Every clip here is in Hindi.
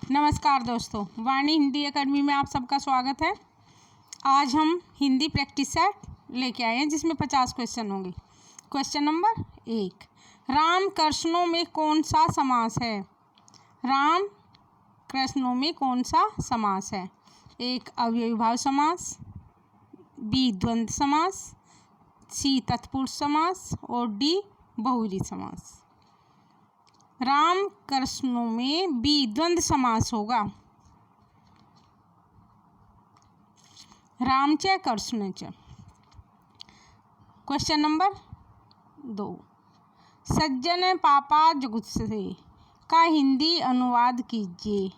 नमस्कार दोस्तों, वाणी हिंदी एकेडमी में आप सबका स्वागत है। आज हम हिंदी प्रैक्टिस सेट लेके आए हैं जिसमें 50 क्वेश्चन होंगे। क्वेश्चन नंबर 1, राम कृष्णों में कौन सा समास है? राम कृष्णों में कौन सा समास है? एक अव्ययी भाव समास, बी द्वंद्व समास, सी तत्पुरुष समास और डी बहुव्रीहि समास। राम कृष्णों में बी द्वंद्व समास होगा। राम च कृष्ण च। क्वेश्चन नंबर 2, सज्जन पापा जुगुप्से का हिंदी अनुवाद कीजिए।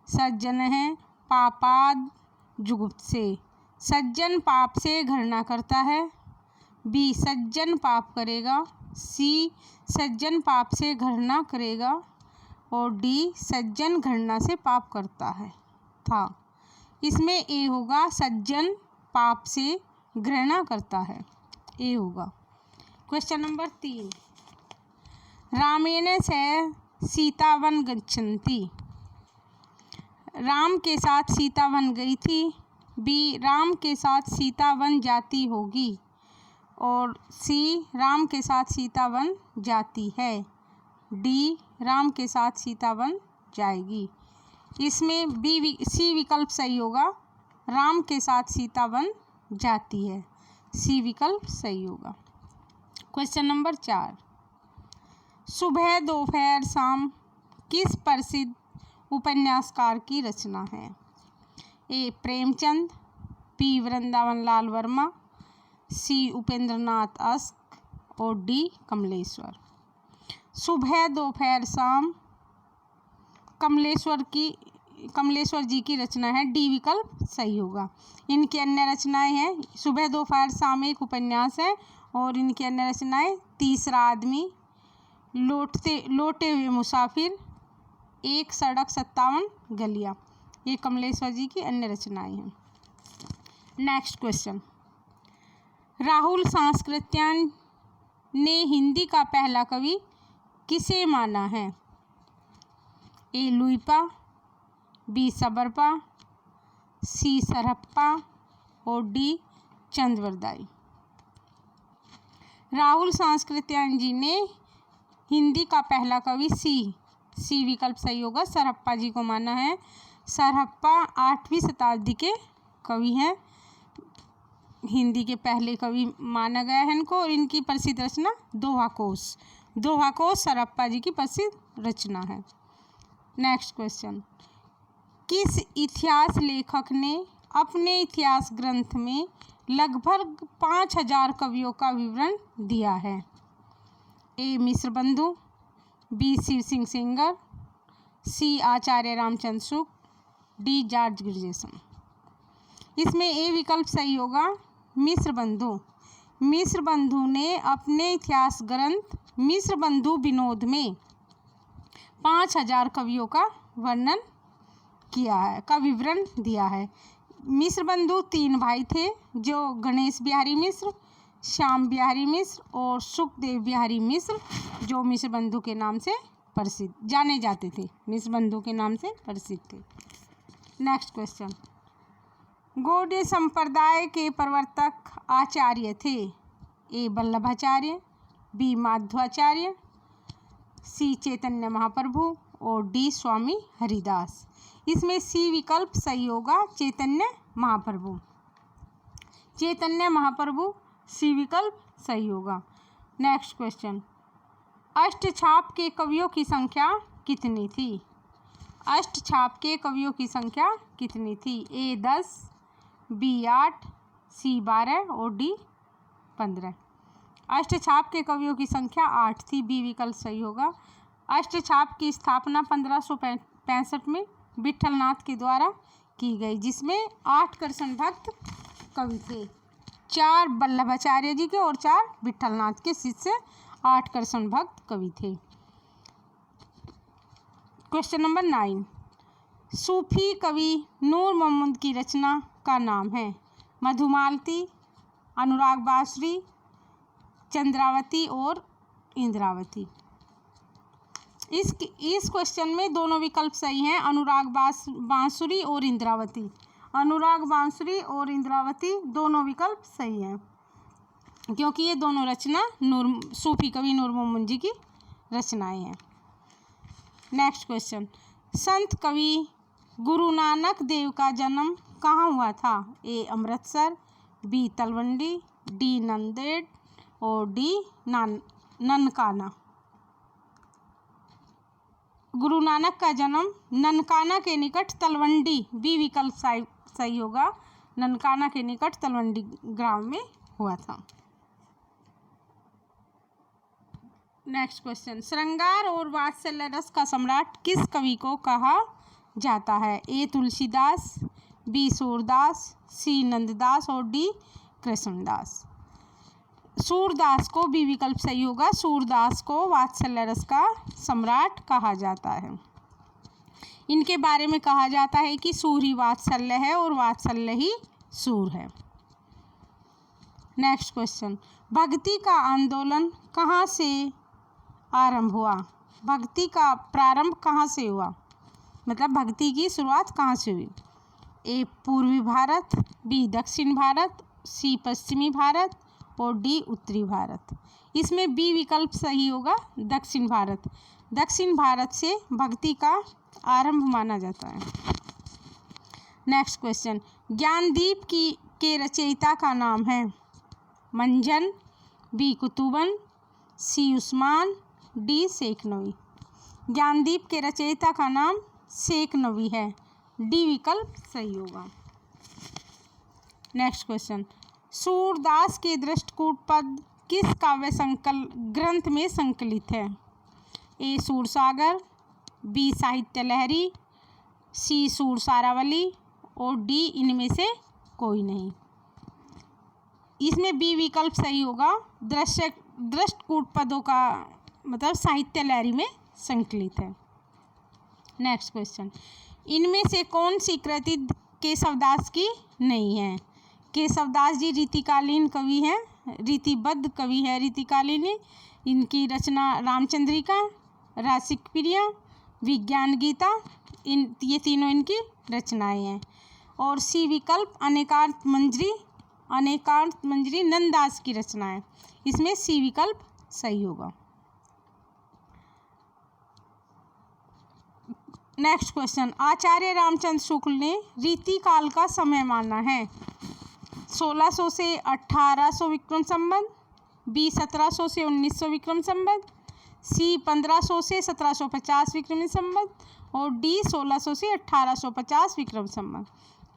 सज्जन है, पापाद जुगुप्से। सज्जन पाप से घृणा करता है। बी सज्जन पाप करेगा। सी सज्जन पाप से घृणा करेगा और डी सज्जन घृणा से पाप करता है था। इसमें ए होगा, सज्जन पाप से घृणा करता है, ए होगा। क्वेश्चन नंबर 3, रामेण सह सीता वन गच्छन्ति। राम के साथ सीता वन गई थी। बी राम के साथ सीता वन जाती होगी और सी राम के साथ सीता वन जाती है। डी राम के साथ सीता वन जाएगी। इसमें सी विकल्प सही होगा, राम के साथ सीता वन जाती है, सी विकल्प सही होगा। क्वेश्चन नंबर 4, सुबह दोपहर शाम किस प्रसिद्ध उपन्यासकार की रचना है? ए प्रेमचंद, बी वृंदावन लाल वर्मा, सी उपेंद्रनाथ अश्क और डी कमलेश्वर। सुबह दोपहर शाम कमलेश्वर जी की रचना है, डी विकल्प सही होगा। इनकी अन्य रचनाएं हैं, सुबह दोपहर शाम एक उपन्यास है और इनकी अन्य रचनाएं तीसरा आदमी, लौटे हुए मुसाफिर, एक सड़क 57 गलियां, ये कमलेश्वर जी की अन्य रचनाएं हैं। नेक्स्ट क्वेश्चन, राहुल सांस्कृत्यायन ने हिंदी का पहला कवि किसे माना है? ए लुइपा, बी सबरपा, सी सरहप्पा और डी चंद्रवरदाई। राहुल सांस्कृत्यायन जी ने हिंदी का पहला कवि सी विकल्प सही होगा, सरहप्पा जी को माना है। सरहप्पा 8वीं शताब्दी के कवि हैं, हिंदी के पहले कवि माना गया है इनको। और इनकी प्रसिद्ध रचना दोहा कोश सरहप्पा जी की प्रसिद्ध रचना है। नेक्स्ट क्वेश्चन, किस इतिहास लेखक ने अपने इतिहास ग्रंथ में लगभग 5000 कवियों का विवरण दिया है? ए मिश्रबंधु, बी शिव सिंह सेंगर, सी आचार्य रामचंद्र शुक्ल, डी जॉर्ज ग्रजेसन। इसमें ए विकल्प सही होगा, मिश्रबंधु ने अपने इतिहास ग्रंथ मिश्रबंधु विनोद में 5000 कवियों का वर्णन किया है, का विवरण दिया है। मिश्रबंधु 3 भाई थे, जो गणेश बिहारी मिश्र, श्याम बिहारी मिश्र और सुखदेव बिहारी मिश्र, जो मिश्रबंधु के नाम से प्रसिद्ध जाने जाते थे, मिश्रबंधु के नाम से प्रसिद्ध थे। नेक्स्ट क्वेश्चन, गौड़ीय संप्रदाय के प्रवर्तक आचार्य थे? ए वल्लभाचार्य, बी माध्वाचार्य, सी चैतन्य महाप्रभु और डी स्वामी हरिदास। इसमें सी विकल्प सही होगा, चैतन्य महाप्रभु, सी विकल्प सही होगा। नेक्स्ट क्वेश्चन, अष्टछाप के कवियों की संख्या कितनी थी? अष्टछाप के कवियों की संख्या कितनी थी? ए 10, बी 8, सी 12 और डी 15। अष्टछाप के कवियों की संख्या 8 थी, बी विकल्प सही होगा। अष्टछाप की स्थापना 1565 में विठलनाथ के द्वारा की गई, जिसमें 8 कृष्ण भक्त कवि थे, 4 वल्लभाचार्य जी के और 4 विठलनाथ के शिष्य, 8 कृष्ण भक्त कवि थे। क्वेश्चन नंबर 9, सूफी कवि नूर मोहम्मद की रचना का नाम है? मधुमालती, अनुराग बासुरी, चंद्रावती और इंद्रावती। इस क्वेश्चन में दोनों विकल्प सही हैं, अनुराग बांसुरी और इंद्रावती। अनुराग बांसुरी और इंद्रावती दोनों विकल्प सही हैं, क्योंकि ये दोनों रचना सूफी कवि नूर मोहम्मद जी की रचनाएं हैं। नेक्स्ट क्वेश्चन, संत कवि गुरु नानक देव का जन्म कहाँ हुआ था? ए अमृतसर, बी तलवंडी, डी नांदेड़ और डी ननकाना। गुरु नानक का जन्म ननकाना के निकट तलवंडी, बी विकल्प सही होगा, ननकाना के निकट तलवंडी ग्राम में हुआ था। नेक्स्ट क्वेश्चन, श्रृंगार और वात्सल्य रस का सम्राट किस कवि को कहा जाता है? ए तुलसीदास, बी सूरदास, सी नंददास और डी कृष्णदास। सूरदास को बी विकल्प सही होगा, सूरदास को वात्सल्य रस का सम्राट कहा जाता है। इनके बारे में कहा जाता है कि सूर ही वात्सल्य है और वात्सल्य ही सूर है। नेक्स्ट क्वेश्चन, भक्ति का आंदोलन कहाँ से आरंभ हुआ? भक्ति का प्रारंभ कहाँ से हुआ, मतलब भक्ति की शुरुआत कहाँ से हुई? ए पूर्वी भारत, बी दक्षिण भारत, सी पश्चिमी भारत और डी उत्तरी भारत। इसमें बी विकल्प सही होगा, दक्षिण भारत। दक्षिण भारत से भक्ति का आरंभ माना जाता है। नेक्स्ट क्वेश्चन, ज्ञानदीप के रचयिता का नाम है? मंजन, बी कुतुबन, सी उस्मान, डी शेख नवी। ज्ञानदीप के रचयिता का नाम शेख नवी है, डी विकल्प सही होगा। नेक्स्ट क्वेश्चन, सूरदास के दृष्टकूट पद किस काव्य ग्रंथ में संकलित है? ए सूरसागर, बी साहित्य लहरी, सी सूर सारावली और डी इनमें से कोई नहीं। इसमें बी विकल्प सही होगा, दृष्टकूट पदों का मतलब साहित्य लहरी में संकलित है। नेक्स्ट क्वेश्चन, इनमें से कौन सी कृति केशवदास की नहीं है? केशवदास जी रीतिकालीन कवि हैं, रीतिबद्ध कवि है रीतिकालीन। इनकी रचना रामचंद्रिका, रासिक प्रिया, विज्ञान गीता, ये तीनों इनकी रचनाएं हैं। और सी विकल्प अनेकांत मंजरी नंददास की रचना है, इसमें सी विकल्प सही होगा। नेक्स्ट क्वेश्चन, आचार्य रामचंद्र शुक्ल ने रीतिकाल का समय माना है? 1600 से 1800 विक्रम संवत, बी 1700 से 1900 विक्रम संवत, सी 1500 से 1750 विक्रम संवत और डी 1600 से 1850 विक्रम संवत।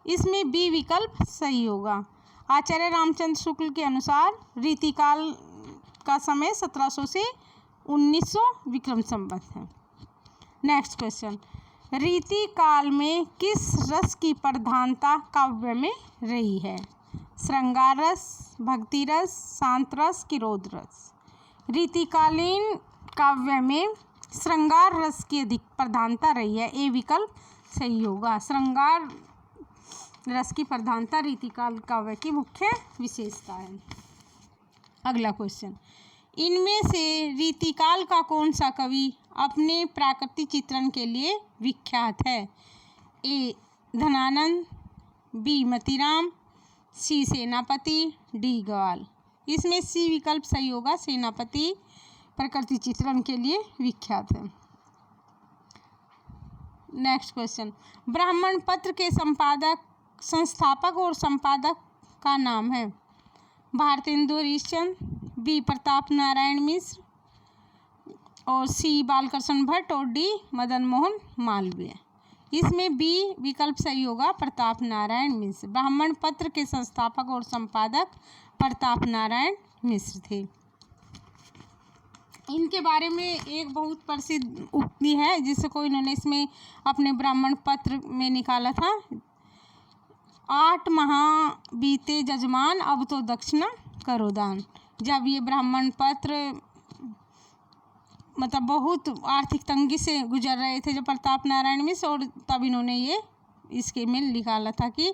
इसमें बी विकल्प सही होगा। आचार्य रामचंद्र शुक्ल के अनुसार रीतिकाल का समय 1700 से 1900 विक्रम संवत है। नेक्स्ट क्वेश्चन, रीतिकाल में किस रस की प्रधानता काव्य में रही है? श्रृंगार रस, भक्ति रस, शांत रस, किरोध रस। रीतिकालीन काव्य में श्रृंगार रस की अधिक प्रधानता रही है, ए विकल्प सही होगा। श्रृंगार रस की प्रधानता रीतिकाल काव्य की मुख्य विशेषता है। अगला क्वेश्चन, इनमें से रीतिकाल का कौन सा कवि अपने प्राकृतिक चित्रण के लिए विख्यात है? ए धनानंद, बी मतीराम, सी सेनापति, डी ग्वाल। इसमें सी विकल्प सही होगा, सेनापति प्रकृति चित्रण के लिए विख्यात है। नेक्स्ट क्वेश्चन, ब्राह्मण पत्र के संस्थापक और संपादक का नाम है? भारतेंदु हरिश्चंद्र, बी प्रताप नारायण मिश्र और सी बालकृष्ण भट्ट और डी मदन मोहन मालवीय। इसमें बी विकल्प सही होगा, प्रताप नारायण मिश्र। ब्राह्मण पत्र के संस्थापक और संपादक प्रताप नारायण मिश्र थे। इनके बारे में एक बहुत प्रसिद्ध उक्ति है जिसको इन्होंने इसमें अपने ब्राह्मण पत्र में निकाला था। 8 माह बीते जजमान, अब तो दक्षिणा करो दान। जब ये ब्राह्मण पत्र मतलब बहुत आर्थिक तंगी से गुजर रहे थे जब प्रताप नारायण मिश्र, और तब इन्होंने ये इसके में निकाला था कि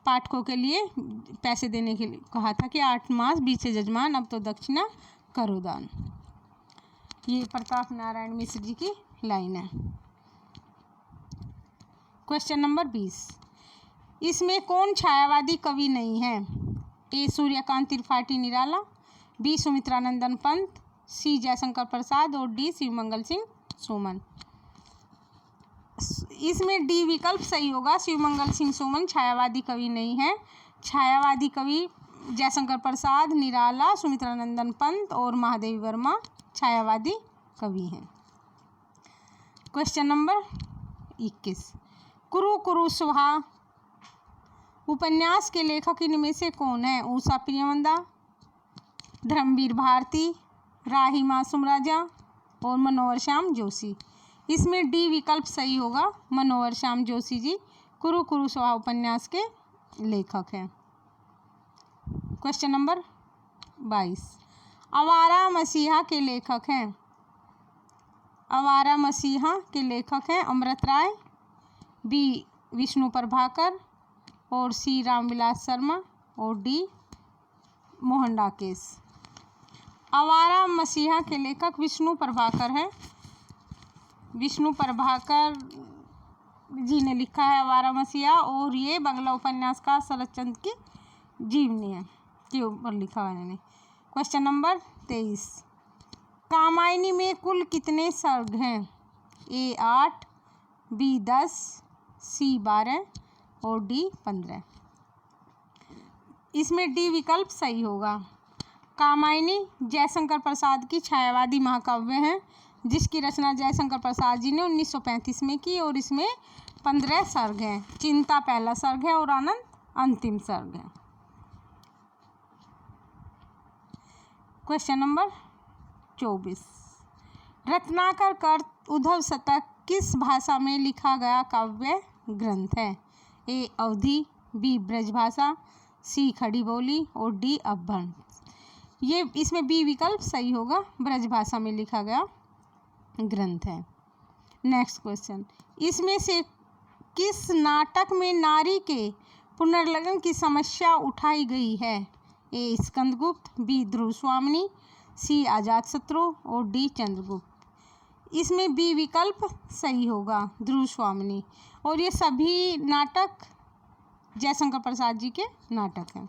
पाठकों के लिए पैसे देने के लिए कहा था कि 8 मास बीते जजमान, अब तो दक्षिणा करो दान। ये प्रताप नारायण मिश्र जी की लाइन है। क्वेश्चन नंबर 20, इसमें कौन छायावादी कवि नहीं है? ए सूर्यकांत त्रिपाठी निराला, बी सुमित्रानंदन पंत, सी जयशंकर प्रसाद और डी शिवमंगल सिंह सुमन। इसमें डी विकल्प सही होगा। शिवमंगल सिंह सुमन छायावादी कवि नहीं है। छायावादी कवि जयशंकर प्रसाद, निराला, सुमित्रानंदन पंत और महादेवी वर्मा छायावादी कवि हैं। क्वेश्चन नंबर 21, कुरु कुरु सुहा उपन्यास के लेखक इनमें से कौन है? उषा प्रियवंदा, धर्मवीर भारती, राही मासूम राजा और मनोहर श्याम जोशी। इसमें डी विकल्प सही होगा। मनोहर श्याम जोशी जी कुरु कुरु सुहा उपन्यास के लेखक हैं। क्वेश्चन नंबर 22, आवारा मसीहा के लेखक हैं। आवारा मसीहा के लेखक हैं अमृत राय, बी विष्णु प्रभाकर और सी रामविलास शर्मा और डी मोहन राकेश। आवारा मसीहा के लेखक विष्णु प्रभाकर हैं। विष्णु प्रभाकर जी ने लिखा है आवारा मसीहा और ये बंगला उपन्यासकार शरदचंद्र की जीवनी है के ऊपर लिखा है इन्होंने। क्वेश्चन नंबर 23, कामायनी में कुल कितने सर्ग हैं? ए 8, बी 10, सी 12 और डी 15। इसमें डी विकल्प सही होगा। कामायनी जयशंकर प्रसाद की छायावादी महाकाव्य है जिसकी रचना जयशंकर प्रसाद जी ने 1935 में की और इसमें 15 सर्ग हैं। चिंता पहला सर्ग है और आनंद अंतिम सर्ग है। क्वेश्चन नंबर 24, रत्नाकर कर उद्धव शतक किस भाषा में लिखा गया काव्य ग्रंथ है? ए अवधी, बी ब्रजभाषा, सी खड़ी बोली और डी अपभ्रंश। ये इसमें बी विकल्प सही होगा। ब्रजभाषा में लिखा गया ग्रंथ है। नेक्स्ट क्वेश्चन, इसमें से किस नाटक में नारी के पुनर्लगन की समस्या उठाई गई है? ए स्कंदगुप्त, बी ध्रुव स्वामिनी, सी अजातशत्रु और डी चंद्रगुप्त। इसमें बी विकल्प सही होगा ध्रुव स्वामिनी और ये सभी नाटक जयशंकर प्रसाद जी के नाटक हैं।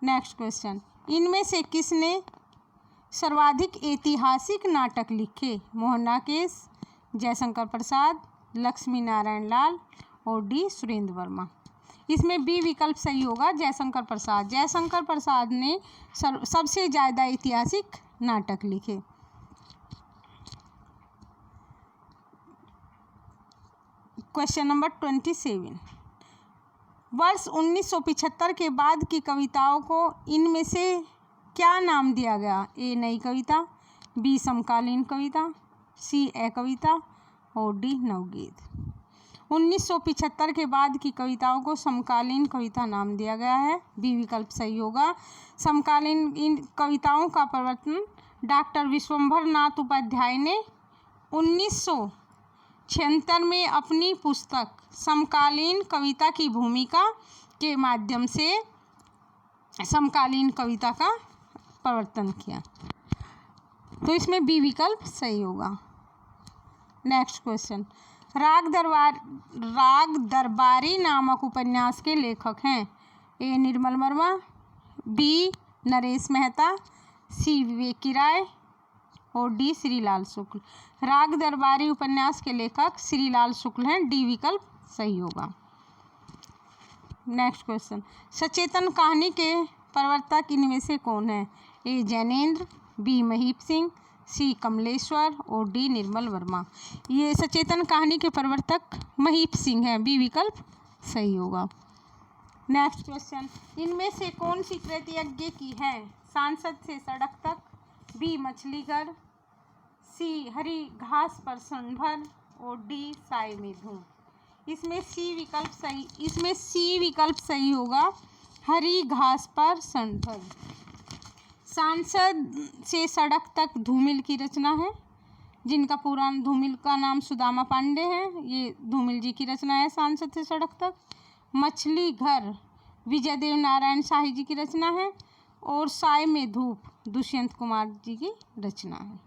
नेक्स्ट क्वेश्चन, इनमें से किसने सर्वाधिक ऐतिहासिक नाटक लिखे? मोहन राकेश, जयशंकर प्रसाद, लक्ष्मी नारायण लाल और डी सुरेंद्र वर्मा। इसमें बी विकल्प सही होगा जयशंकर प्रसाद। जयशंकर प्रसाद ने सबसे ज़्यादा ऐतिहासिक नाटक लिखे। क्वेश्चन नंबर 27, वर्ष 1975 के बाद की कविताओं को इनमें से क्या नाम दिया गया? ए नई कविता, बी समकालीन कविता, सी कविता और डी नवगीत। 1975 के बाद की कविताओं को समकालीन कविता नाम दिया गया है। बी विकल्प सही होगा। समकालीन इन कविताओं का प्रवर्तन डॉक्टर विश्वंभर नाथ उपाध्याय ने 1976 में अपनी पुस्तक समकालीन कविता की भूमिका के माध्यम से समकालीन कविता का प्रवर्तन किया। तो इसमें बी विकल्प सही होगा। नेक्स्ट क्वेश्चन, राग दरबारी नामक उपन्यास के लेखक हैं? ए निर्मल वर्मा, बी नरेश मेहता, सी विवेकी राय और डी श्रीलाल शुक्ल। राग दरबारी उपन्यास के लेखक श्रीलाल शुक्ल हैं। डी विकल्प सही होगा। नेक्स्ट क्वेश्चन, सचेतन कहानी के प्रवर्तक इनमें से कौन है? ए जैनेन्द्र, बी महीप सिंह, सी कमलेश्वर और डी निर्मल वर्मा। ये सचेतन कहानी के प्रवर्तक महीप सिंह हैं। बी विकल्प सही होगा। नेक्स्ट क्वेश्चन, इनमें से कौन सी कृति यज्ञ की है? सांसद से सड़क तक, बी मछली घर, सी हरी घास पर क्षण भर और डी साए में धूम। इसमें सी विकल्प सही होगा हरी घास पर क्षण भर। सांसद से सड़क तक धूमिल की रचना है जिनका पूरा धूमिल का नाम सुदामा पांडे है। ये धूमिल जी की रचना है सांसद से सड़क तक। मछली घर विजय देव नारायण शाही जी की रचना है और साए में धूप दुष्यंत कुमार जी की रचना है।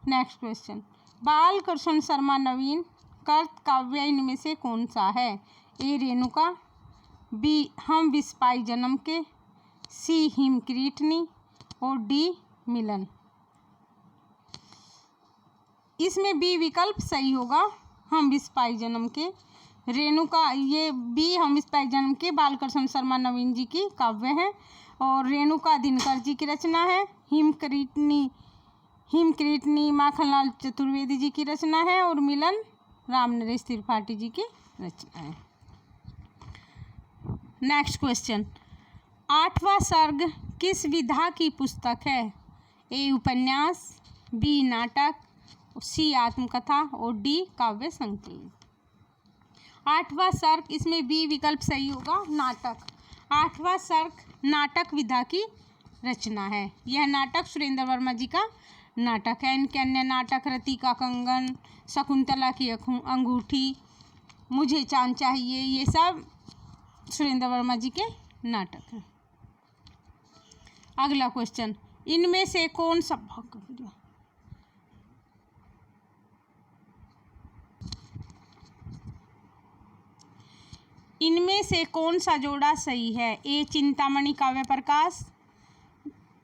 नेक्स्ट क्वेश्चन, बाल कृष्ण शर्मा नवीन कृत काव्य इनमें से कौन सा है? ए रेणुका, बी हम विस्पाई जन्म के, सी हिमक्रीटनी और डी मिलन। इसमें बी विकल्प सही होगा, हम विस्पाई जन्म के। रेणुका, ये बी हम विस्पाई जन्म के बालकृष्ण शर्मा नवीन जी की काव्य है और रेणुका दिनकर जी की रचना है। हिमक्रीटनी माखनलाल चतुर्वेदी जी की रचना है और मिलन रामनरेश त्रिपाठी जी की रचना है। नेक्स्ट क्वेश्चन, 8वां सर्ग किस विधा की पुस्तक है? ए उपन्यास, बी नाटक, सी आत्मकथा और डी काव्य संकलन। 8वां सर्ग, इसमें बी विकल्प सही होगा, नाटक। 8वां सर्ग नाटक विधा की रचना है। यह नाटक सुरेंद्र वर्मा जी का नाटक है। इनके अन्य नाटक रति का कंगन, शकुंतला की अंगूठी, मुझे चांद चाहिए, ये सब सुरेंद्र वर्मा जी के नाटक हैं। अगला क्वेश्चन, इनमें से कौन सा इनमें से कौन सा जोड़ा सही है? ए चिंतामणि काव्य प्रकाश,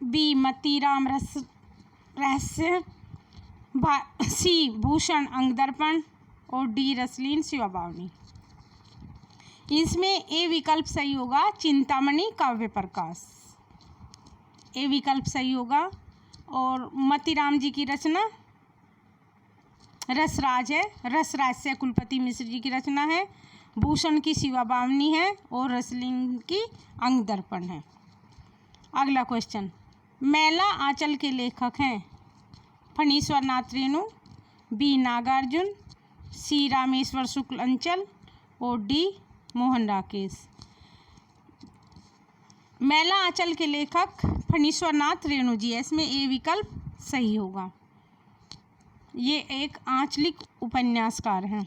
बी मतीराम रहस्य, सी भूषण अंगदर्पण और डी रसलीन शिवाबावनी। इसमें ए विकल्प सही होगा, चिंतामणि काव्य प्रकाश, ए विकल्प सही होगा। और मतीराम जी की रचना रसराज है, रसराज से कुलपति मिश्र जी की रचना है। भूषण की शिवाबावनी है और रसलीन की अंगदर्पण है। अगला क्वेश्चन, मैला आंचल के लेखक हैं? फणीश्वर नाथ रेणु, बी नागार्जुन, सी रामेश्वर शुक्ल अंचल और डी मोहन राकेश। मैला आंचल के लेखक फणीश्वर नाथ रेणु जी है। इसमें ए विकल्प सही होगा। ये एक आंचलिक उपन्यासकार हैं।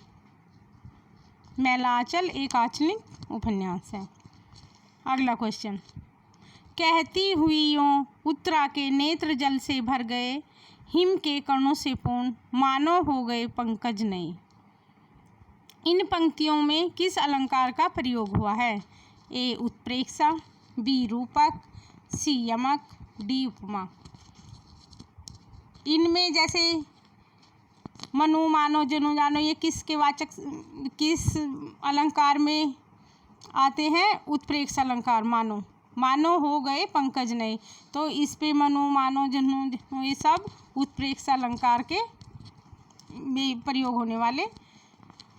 मैला आंचल एक आंचलिक उपन्यास है। अगला क्वेश्चन, कहती हुई यों उत्तरा के नेत्र जल से भर गए, हिम के कणों से पूर्ण मानो हो गए पंकज नए। इन पंक्तियों में किस अलंकार का प्रयोग हुआ है? ए उत्प्रेक्षा, बी रूपक, सी यमक, डी उपमा। इनमें जैसे मनु मानो जनु जानो, ये किसके वाचक किस अलंकार में आते हैं? उत्प्रेक्षा अलंकार। मानो हो गए पंकज नए, तो इस पे मनु मानो जनु ये सब उत्प्रेक्षा अलंकार के प्रयोग होने वाले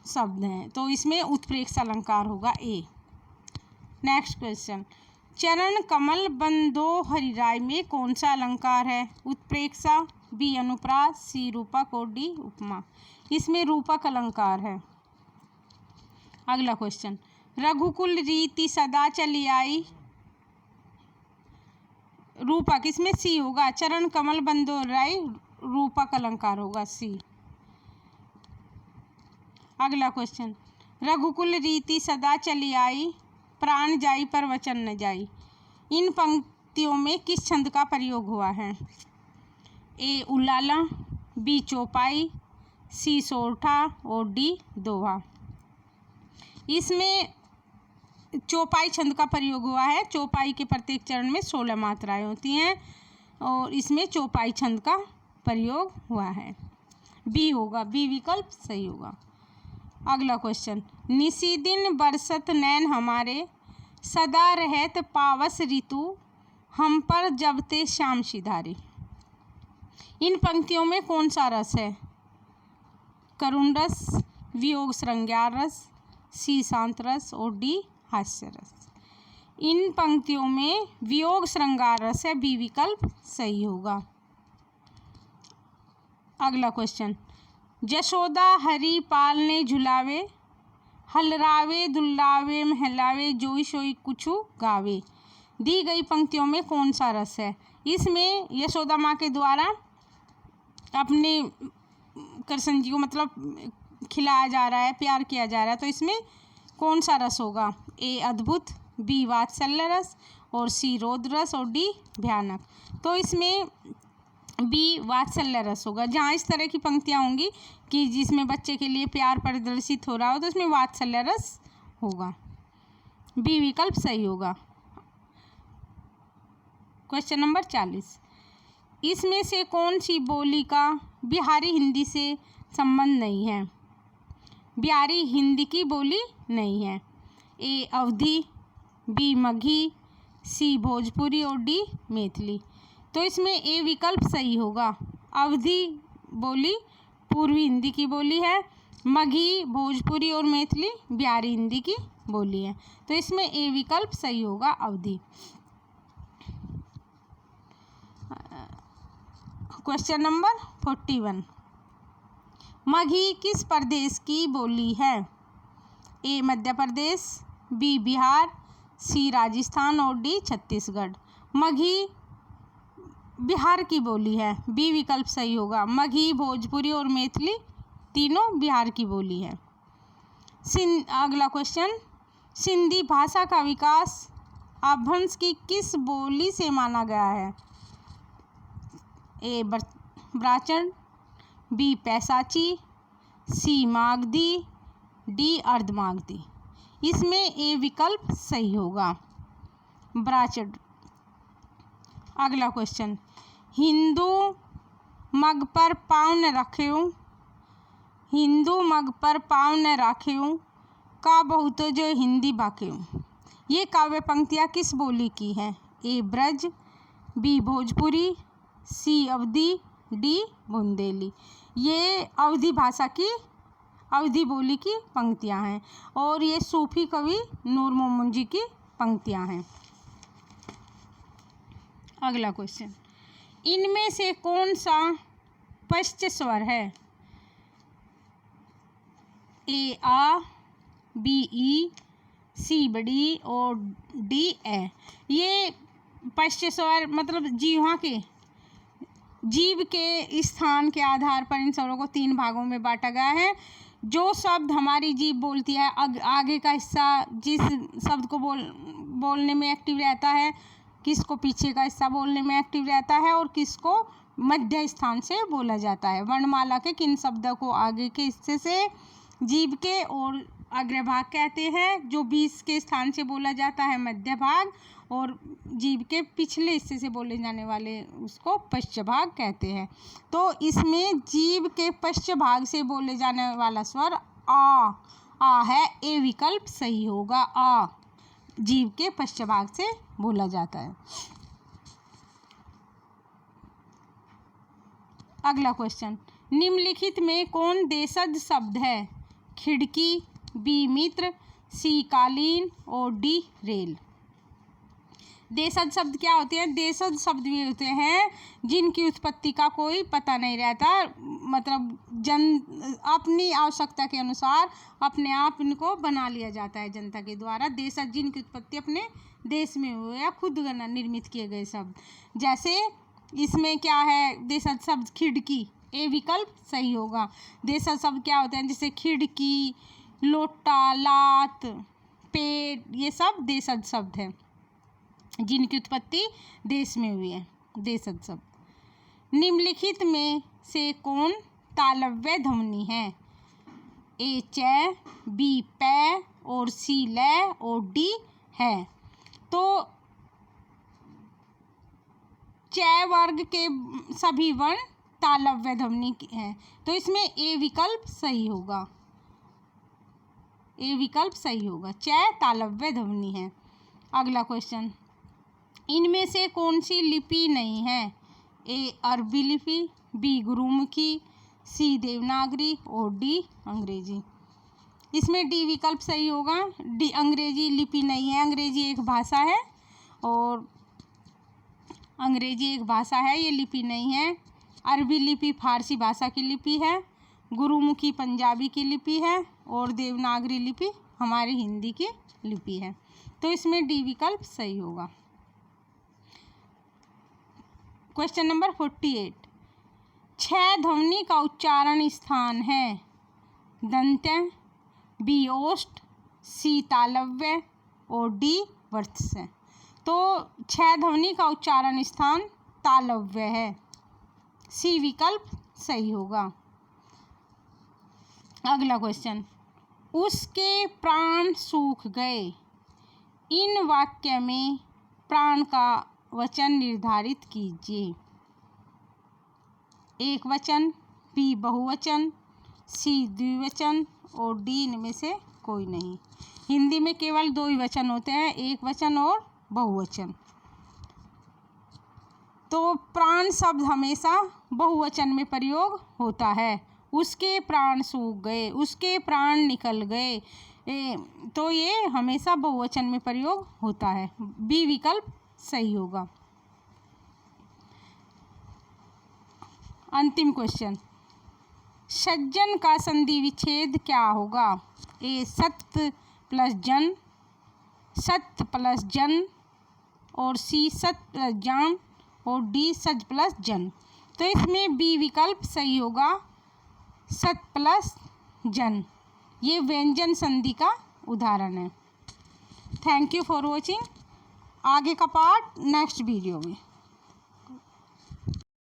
शब्द हैं, तो इसमें उत्प्रेक्षा अलंकार होगा ए। नेक्स्ट क्वेश्चन, चरण कमल बंदो हरिराय में कौन सा अलंकार है? उत्प्रेक्षा, बी अनुप्रास, सी रूपक और डी उपमा। इसमें रूपक अलंकार है। अगला क्वेश्चन, रघुकुल रीति सदा चली आई, रूपक, इसमें सी होगा। चरण कमल बंदो हरिराय रूपक अलंकार होगा, सी। अगला क्वेश्चन, रघुकुल रीति सदा चली आई, प्राण जाई पर वचन न जाई। इन पंक्तियों में किस छंद का प्रयोग हुआ है? ए उल्लाला, बी चौपाई, सी सोरठा और डी दोहा। इसमें चौपाई छंद का प्रयोग हुआ है। चौपाई के प्रत्येक चरण में 16 मात्राएं होती हैं और इसमें चौपाई छंद का प्रयोग हुआ है। बी होगा, बी विकल्प सही होगा। अगला क्वेश्चन, निसी दिन बरसत नैन हमारे, सदा रहत पावस ऋतु, हम पर जबते श्याम सिधारे। इन पंक्तियों में कौन सा रस है? करुण रस, वियोग श्रृंगार रस, सी शांत रस और डी हास्य रस। इन पंक्तियों में वियोग श्रृंगार रस है, बी विकल्प सही होगा। अगला क्वेश्चन, जशोदा हरि पाल ने झुलावे, हलरावे दुल्लावे महलावे, जोई शोई कुछु गावे। दी गई पंक्तियों में कौन सा रस है? इसमें यशोदा माँ के द्वारा अपने कृष्ण जी को मतलब खिलाया जा रहा है, प्यार किया जा रहा है, तो इसमें कौन सा रस होगा? ए अद्भुत, बी वात्सल्य रस और सी रोद रस और डी भयानक। तो इसमें बी वात्सल्य रस होगा। जहाँ इस तरह की पंक्तियाँ होंगी कि जिसमें बच्चे के लिए प्यार प्रदर्शित हो रहा हो तो इसमें वात्सल्य रस होगा। बी विकल्प सही होगा। क्वेश्चन नंबर 40, इसमें से कौन सी बोली का बिहारी हिंदी से संबंध नहीं है? बिहारी हिंदी की बोली नहीं है। ए अवधी, बी मगही, सी भोजपुरी और डी मैथिली। तो इसमें ए विकल्प सही होगा। अवधी बोली पूर्वी हिंदी की बोली है, मगही भोजपुरी और मैथिली बिहारी हिंदी की बोली है। तो इसमें ए विकल्प सही होगा, अवधी। क्वेश्चन नंबर 41, मगही किस प्रदेश की बोली है? ए मध्य प्रदेश, बी बिहार, सी राजस्थान और डी छत्तीसगढ़। मगही बिहार की बोली है, बी विकल्प सही होगा। मगही भोजपुरी और मैथिली तीनों बिहार की बोली है। अगला क्वेश्चन, सिंधी भाषा का विकास अपभ्रंश की किस बोली से माना गया है? ए ब्राह्मण, बी पैसाची, सी मागधी, डी अर्धमागधी। इसमें ए विकल्प सही होगा, ब्राह्मण। अगला क्वेश्चन, हिंदू मग पर पाँव न रख्यूं, हिंदू मग पर पाँव न राख्यूं का बहुत जो हिंदी बाक्यूं। ये काव्य पंक्तियाँ किस बोली की हैं? ए ब्रज, बी भोजपुरी, सी अवधी, डी बुंदेली। ये अवधी भाषा की, अवधी बोली की पंक्तियाँ हैं और ये सूफी कवि नूर मोहम्मद जी की पंक्तियाँ हैं। अगला क्वेश्चन, इनमें से कौन सा पश्च स्वर है? ए आ, बी ई, सी बड़ी और डी ए। ये पश्च स्वर मतलब जीव के स्थान के आधार पर इन स्वरों को 3 भागों में बांटा गया है। जो शब्द हमारी जीभ बोलती है, आगे का हिस्सा जिस शब्द को बोलने में एक्टिव रहता है, किसको पीछे का हिस्सा बोलने में एक्टिव रहता है और किसको मध्य स्थान से बोला जाता है। वर्णमाला के किन शब्दों को आगे के हिस्से से जीभ के और अग्रभाग कहते हैं? जो बीच के स्थान से बोला जाता है मध्य भाग, और जीभ के पिछले हिस्से से बोले जाने वाले उसको पश्च भाग कहते हैं। तो इसमें जीभ के पश्च भाग से बोले जाने वाला स्वर आ है। ए विकल्प सही होगा, आ जीभ के पश्च भाग से बोला जाता है। अगला क्वेश्चन, निम्नलिखित में कौन देशज शब्द है? खिड़की, बी मित्र, सी कालीन और डी रेल। देशज शब्द क्या होते हैं? देशज शब्द भी होते हैं जिनकी उत्पत्ति का कोई पता नहीं रहता, मतलब अपनी आवश्यकता के अनुसार अपने आप इनको बना लिया जाता है जनता के द्वारा। देशज जिनकी उत्पत्ति अपने देश में हुए या खुद निर्मित किए गए शब्द। जैसे इसमें क्या है? देशज शब्द खिड़की, ए विकल्प सही होगा। देशज शब्द क्या होते हैं? जैसे खिड़की, लोटा, लात, पेट, ये सब देशज शब्द हैं जिनकी उत्पत्ति देश में हुई है। देशज शब्द। निम्नलिखित में से कौन तालव्य ध्वनि है? ए च, बी पै और सी लय और डी है। तो च वर्ग के सभी वर्ण तालव्य ध्वनि हैं, तो इसमें ए विकल्प सही होगा। ए विकल्प सही होगा, च तालव्य ध्वनि है। अगला क्वेश्चन, इनमें से कौन सी लिपि नहीं है? ए अरबी लिपि, बी गुरुमुखी, सी देवनागरी और डी अंग्रेजी। इसमें डी विकल्प सही होगा। डी अंग्रेजी लिपि नहीं है। अंग्रेजी एक भाषा है और अंग्रेजी एक भाषा है, ये लिपि नहीं है। अरबी लिपि फारसी भाषा की लिपि है, गुरुमुखी पंजाबी की लिपि है और देवनागरी लिपि हमारी हिंदी की लिपि है। तो इसमें डी विकल्प सही होगा। क्वेश्चन नंबर 48, 6 ध्वनि का उच्चारण स्थान है? दंत्य, बी ओष्ठ, सी तालव्य और डी वर्त्स्य। तो 6 ध्वनि का उच्चारण स्थान तालव्य है। सी विकल्प सही होगा। अगला क्वेश्चन, उसके प्राण सूख गए। इन वाक्य में प्राण का वचन निर्धारित कीजिए। एक वचन, बी बहुवचन, सी द्विवचन और डी इनमें से कोई नहीं। हिंदी में केवल दो ही वचन होते हैं, एक वचन और बहुवचन। तो प्राण शब्द हमेशा बहुवचन में प्रयोग होता है। उसके प्राण सूख गए, उसके प्राण निकल गए, तो ये हमेशा बहुवचन में प्रयोग होता है। बी विकल्प सही होगा। अंतिम क्वेश्चन, सज्जन का संधि विच्छेद क्या होगा? ए सत्य प्लस जन, सत्य प्लस जन और सी सत्य प्लस जान और डी सज प्लस जन। तो इसमें बी विकल्प सही होगा, सत प्लस जन। ये व्यंजन संधि का उदाहरण है। Thank you for watching. आगे का पार्ट नेक्स्ट वीडियो में।